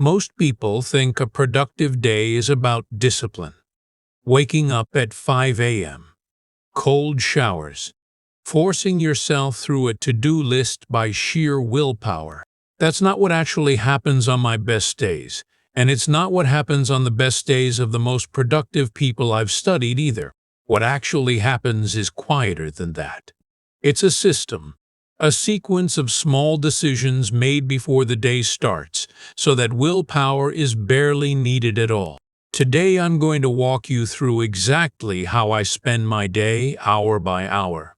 Most people think a productive day is about discipline. Waking up at 5 a.m., cold showers, forcing yourself through a to-do list by sheer willpower. That's not what actually happens on my best days, and it's not what happens on the best days of the most productive people I've studied either. What actually happens is quieter than that. It's a system, a sequence of small decisions made before the day starts, so that willpower is barely needed at all. Today I'm going to walk you through exactly how I spend my day, hour by hour.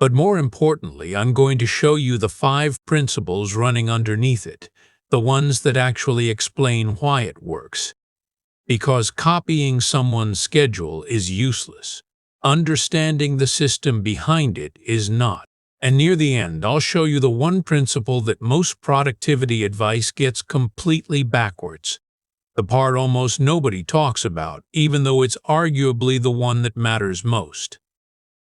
But more importantly, I'm going to show you the 5 principles running underneath it, the ones that actually explain why it works. Because copying someone's schedule is useless. Understanding the system behind it is not. And near the end, I'll show you the one principle that most productivity advice gets completely backwards. The part almost nobody talks about, even though it's arguably the one that matters most.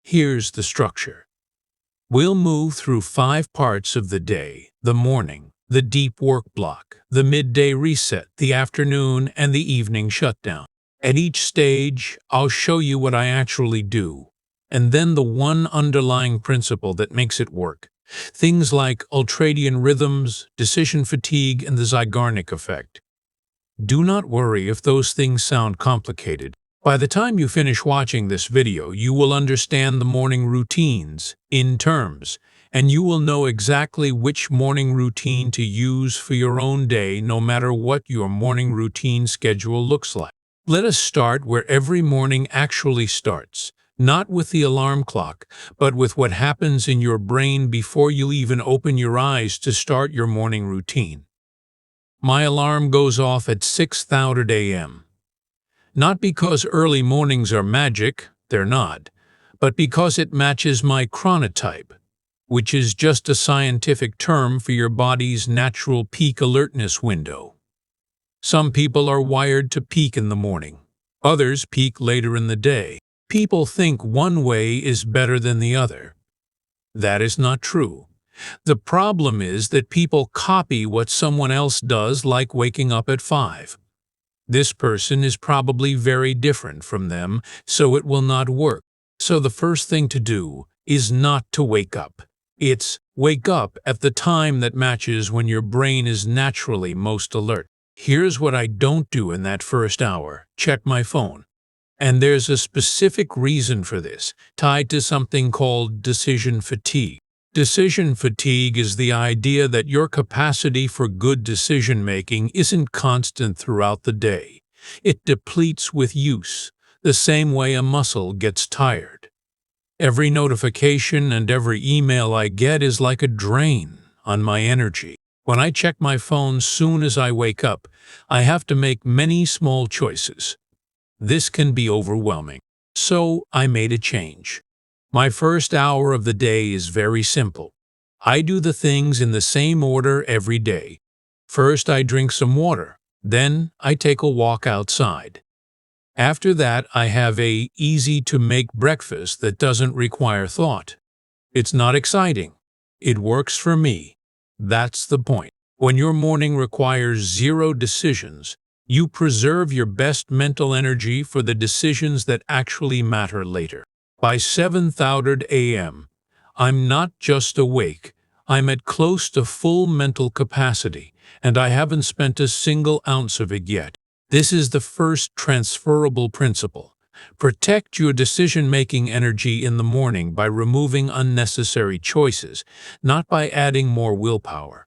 Here's the structure. We'll move through 5 parts of the day: the morning, the deep work block, the midday reset, the afternoon, and the evening shutdown. At each stage, I'll show you what I actually do, and then the one underlying principle that makes it work. Things like ultradian rhythms, decision fatigue, and the Zeigarnik effect. Do not worry if those things sound complicated. By the time you finish watching this video, you will understand the morning routines in terms, and you will know exactly which morning routine to use for your own day, no matter what your morning routine schedule looks like. Let us start where every morning actually starts, not with the alarm clock, but with what happens in your brain before you even open your eyes to start your morning routine. My alarm goes off at 6:30 a.m. Not because early mornings are magic, they're not, but because it matches my chronotype, which is just a scientific term for your body's natural peak alertness window. Some people are wired to peak in the morning. Others peak later in the day. People think one way is better than the other. That is not true. The problem is that people copy what someone else does, like waking up at 5. This person is probably very different from them, so it will not work. So the first thing to do is not to wake up. It's wake up at the time that matches when your brain is naturally most alert. Here's what I don't do in that first hour: check my phone. And there's a specific reason for this, tied to something called decision fatigue. Decision fatigue is the idea that your capacity for good decision-making isn't constant throughout the day. It depletes with use, the same way a muscle gets tired. Every notification and every email I get is like a drain on my energy. When I check my phone soon as I wake up, I have to make many small choices. This can be overwhelming. So I made a change. My first hour of the day is very simple. I do the things in the same order every day. First, I drink some water. Then, I take a walk outside. After that, I have a easy-to-make breakfast that doesn't require thought. It's not exciting. It works for me. That's the point. When your morning requires 0 decisions, you preserve your best mental energy for the decisions that actually matter later. By 7:30 a.m., I'm not just awake, I'm at close to full mental capacity, and I haven't spent a single ounce of it yet. This is the first transferable principle. Protect your decision-making energy in the morning by removing unnecessary choices, not by adding more willpower.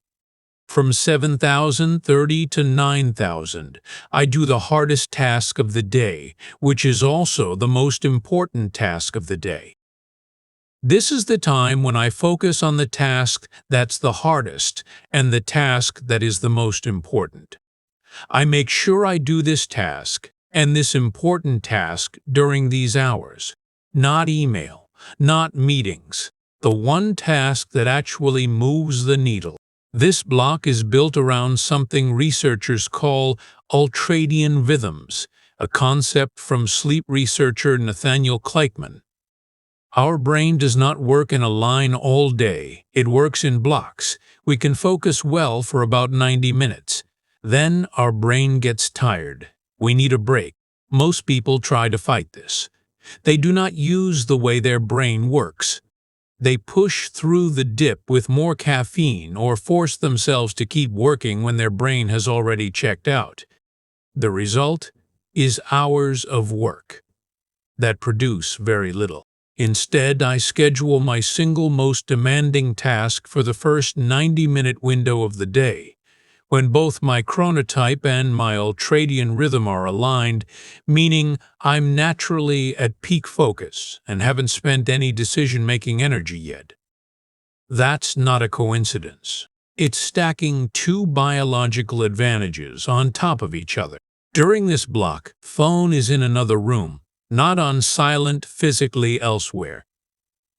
From 7,030 to 9,000, I do the hardest task of the day, which is also the most important task of the day. This is the time when I focus on the task that's the hardest and the task that is the most important. I make sure I do this task and this important task during these hours. Not email, not meetings. The one task that actually moves the needle. This block is built around something researchers call ultradian rhythms, a concept from sleep researcher Nathaniel Kleitman. Our brain does not work in a line all day, it works in blocks. We can focus well for about 90 minutes. Then our brain gets tired. We need a break. Most people try to fight this. They do not use the way their brain works. They push through the dip with more caffeine or force themselves to keep working when their brain has already checked out. The result is hours of work that produce very little. Instead, I schedule my single most demanding task for the first 90-minute window of the day, when both my chronotype and my ultradian rhythm are aligned, meaning I'm naturally at peak focus and haven't spent any decision-making energy yet. That's not a coincidence. It's stacking two biological advantages on top of each other. During this block, phone is in another room, not on silent physically elsewhere.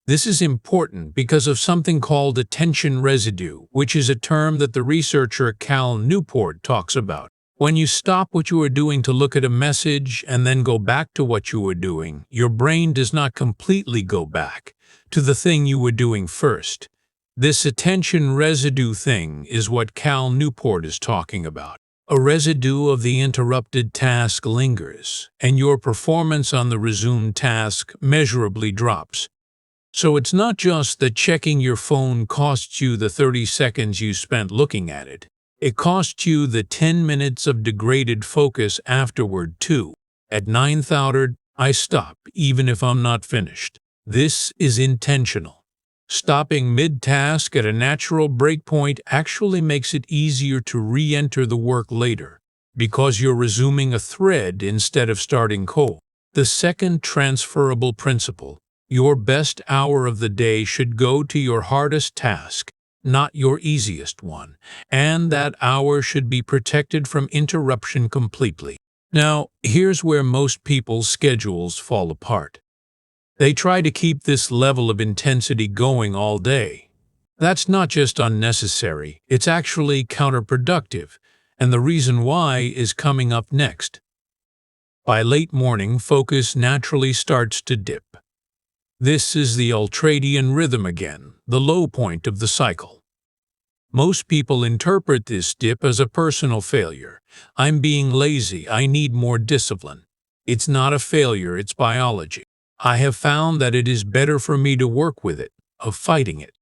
This is important because of something called attention residue, which is a term that the researcher Cal Newport talks about. When you stop what you are doing to look at a message and then go back to what you were doing, your brain does not completely go back to the thing you were doing first. This attention residue thing is what Cal Newport is talking about. A residue of the interrupted task lingers, and your performance on the resumed task measurably drops. So it's not just that checking your phone costs you the 30 seconds you spent looking at it. It costs you the 10 minutes of degraded focus afterward, too. At 9:00, I stop, even if I'm not finished. This is intentional. Stopping mid-task at a natural breakpoint actually makes it easier to re-enter the work later, because you're resuming a thread instead of starting cold. The second transferable principle: your best hour of the day should go to your hardest task, not your easiest one, and that hour should be protected from interruption completely. Now, here's where most people's schedules fall apart. They try to keep this level of intensity going all day. That's not just unnecessary, it's actually counterproductive, and the reason why is coming up next. By late morning, focus naturally starts to dip. This is the ultradian rhythm again, the low point of the cycle. Most people interpret this dip as a personal failure. I'm being lazy, I need more discipline. It's not a failure, it's biology. I have found that it is better for me to work with it, of fighting it.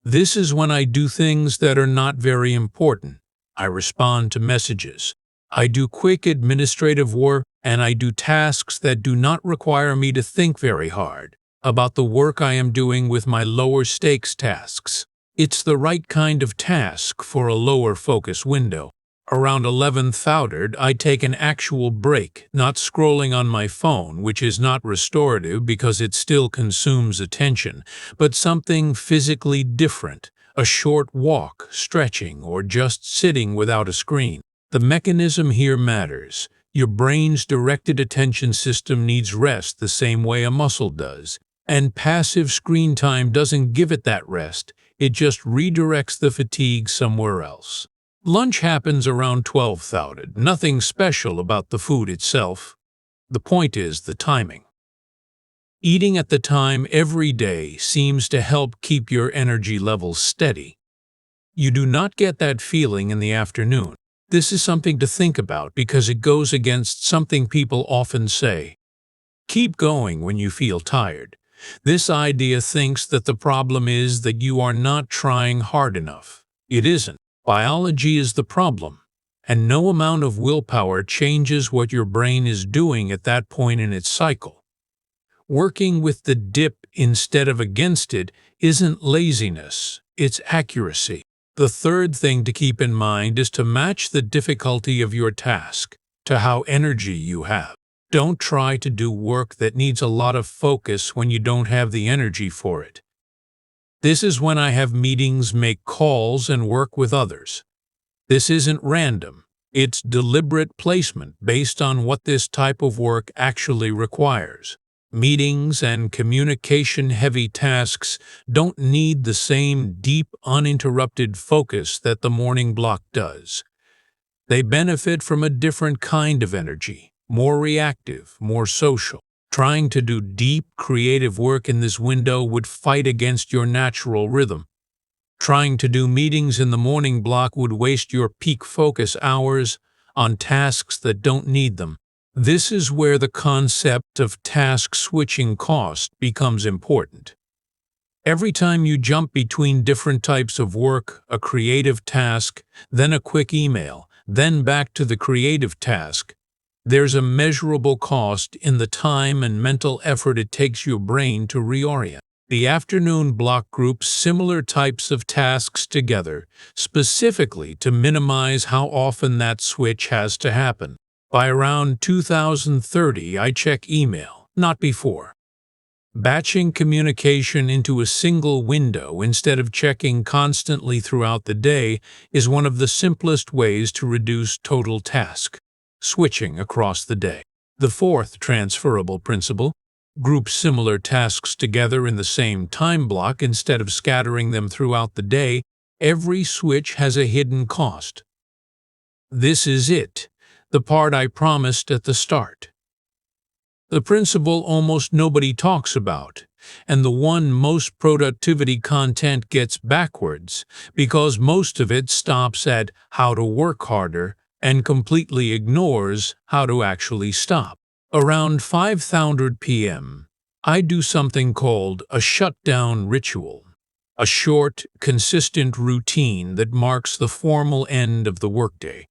This is when I do things that are not very important. I respond to messages. I do quick administrative work, and I do tasks that do not require me to think very hard about the work I am doing with my lower stakes tasks. It's the right kind of task for a lower focus window. Around 11:00, I take an actual break, not scrolling on my phone, which is not restorative because it still consumes attention, but something physically different, a short walk, stretching, or just sitting without a screen. The mechanism here matters. Your brain's directed attention system needs rest the same way a muscle does, and passive screen time doesn't give it that rest, it just redirects the fatigue somewhere else. Lunch happens around 12:00, nothing special about the food itself. The point is the timing. Eating at the time every day seems to help keep your energy levels steady. You do not get that feeling in the afternoon. This is something to think about because it goes against something people often say. Keep going when you feel tired. This idea thinks that the problem is that you are not trying hard enough. It isn't. Biology is the problem, and no amount of willpower changes what your brain is doing at that point in its cycle. Working with the dip instead of against it isn't laziness, it's accuracy. The third thing to keep in mind is to match the difficulty of your task to how energy you have. Don't try to do work that needs a lot of focus when you don't have the energy for it. This is when I have meetings, make calls, and work with others. This isn't random. It's deliberate placement based on what this type of work actually requires. Meetings and communication-heavy tasks don't need the same deep, uninterrupted focus that the morning block does. They benefit from a different kind of energy, more reactive, more social. Trying to do deep, creative work in this window would fight against your natural rhythm. Trying to do meetings in the morning block would waste your peak focus hours on tasks that don't need them. This is where the concept of task switching cost becomes important. Every time you jump between different types of work, a creative task, then a quick email, then back to the creative task, there's a measurable cost in the time and mental effort it takes your brain to reorient. The afternoon block groups similar types of tasks together, specifically to minimize how often that switch has to happen. By around 2030, I check email, not before. Batching communication into a single window instead of checking constantly throughout the day is one of the simplest ways to reduce total task switching across the day. The fourth transferable principle: group similar tasks together in the same time block instead of scattering them throughout the day. Every switch has a hidden cost. This is it, the part I promised at the start. The principle almost nobody talks about, and the one most productivity content gets backwards, because most of it stops at how to work harder and completely ignores how to actually stop. Around 5:00 p.m., I do something called a shutdown ritual, a short, consistent routine that marks the formal end of the workday.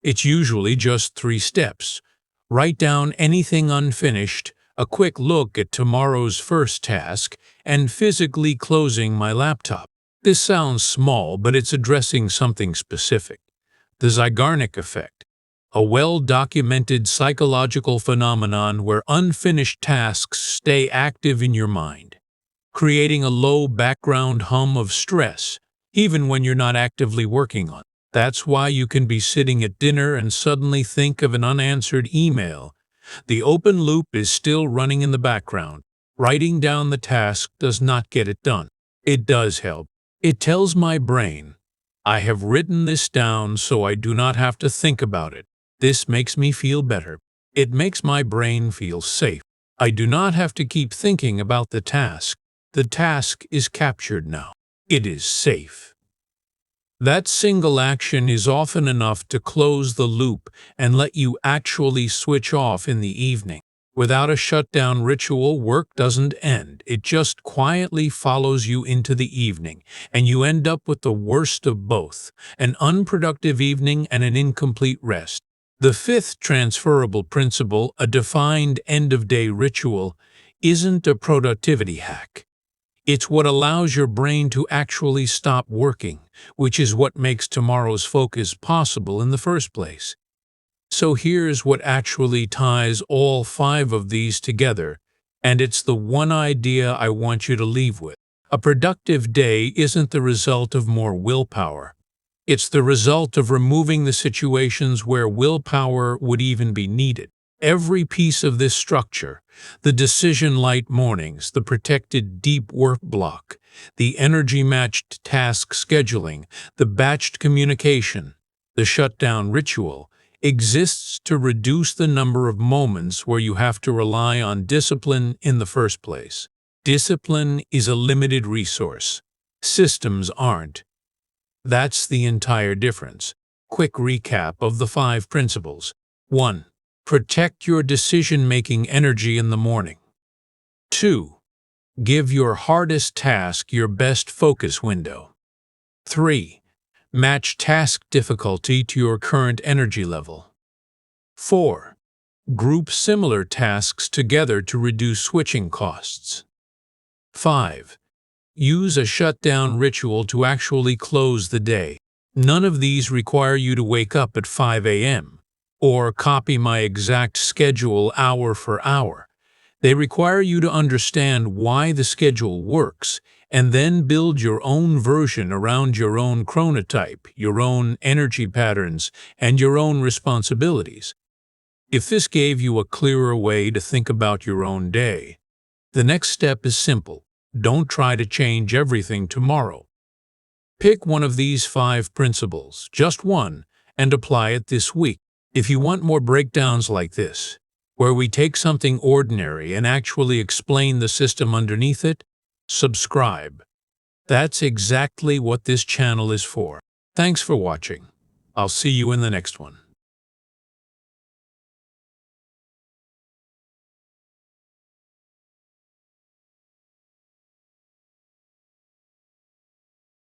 It's usually just 3 steps. Write down anything unfinished, a quick look at tomorrow's first task, and physically closing my laptop. This sounds small, but it's addressing something specific: the Zeigarnik effect, a well-documented psychological phenomenon where unfinished tasks stay active in your mind, creating a low background hum of stress, even when you're not actively working on it. That's why you can be sitting at dinner and suddenly think of an unanswered email. The open loop is still running in the background. Writing down the task does not get it done. It does help. It tells my brain, I have written this down so I do not have to think about it. This makes me feel better. It makes my brain feel safe. I do not have to keep thinking about the task. The task is captured now. It is safe. That single action is often enough to close the loop and let you actually switch off in the evening. Without a shutdown ritual, work doesn't end. It just quietly follows you into the evening, and you end up with the worst of both: an unproductive evening and an incomplete rest. The fifth transferable principle, a defined end-of-day ritual, isn't a productivity hack. It's what allows your brain to actually stop working, which is what makes tomorrow's focus possible in the first place. So here's what actually ties all 5 of these together, and it's the one idea I want you to leave with. A productive day isn't the result of more willpower. It's the result of removing the situations where willpower would even be needed. Every piece of this structure, the decision-light mornings, the protected deep work block, the energy-matched task scheduling, the batched communication, the shutdown ritual, exists to reduce the number of moments where you have to rely on discipline in the first place. Discipline is a limited resource. Systems aren't. That's the entire difference. Quick recap of the 5 principles. 1. Protect your decision-making energy in the morning. 2. Give your hardest task your best focus window. 3. Match task difficulty to your current energy level. 4. Group similar tasks together to reduce switching costs. 5. Use a shutdown ritual to actually close the day. None of these require you to wake up at 5 a.m. or copy my exact schedule hour for hour. They require you to understand why the schedule works and then build your own version around your own chronotype, your own energy patterns, and your own responsibilities. If this gave you a clearer way to think about your own day, the next step is simple. Don't try to change everything tomorrow. Pick one of these 5 principles, just one, and apply it this week. If you want more breakdowns like this, where we take something ordinary and actually explain the system underneath it, subscribe. That's exactly what this channel is for. Thanks for watching. I'll see you in the next one.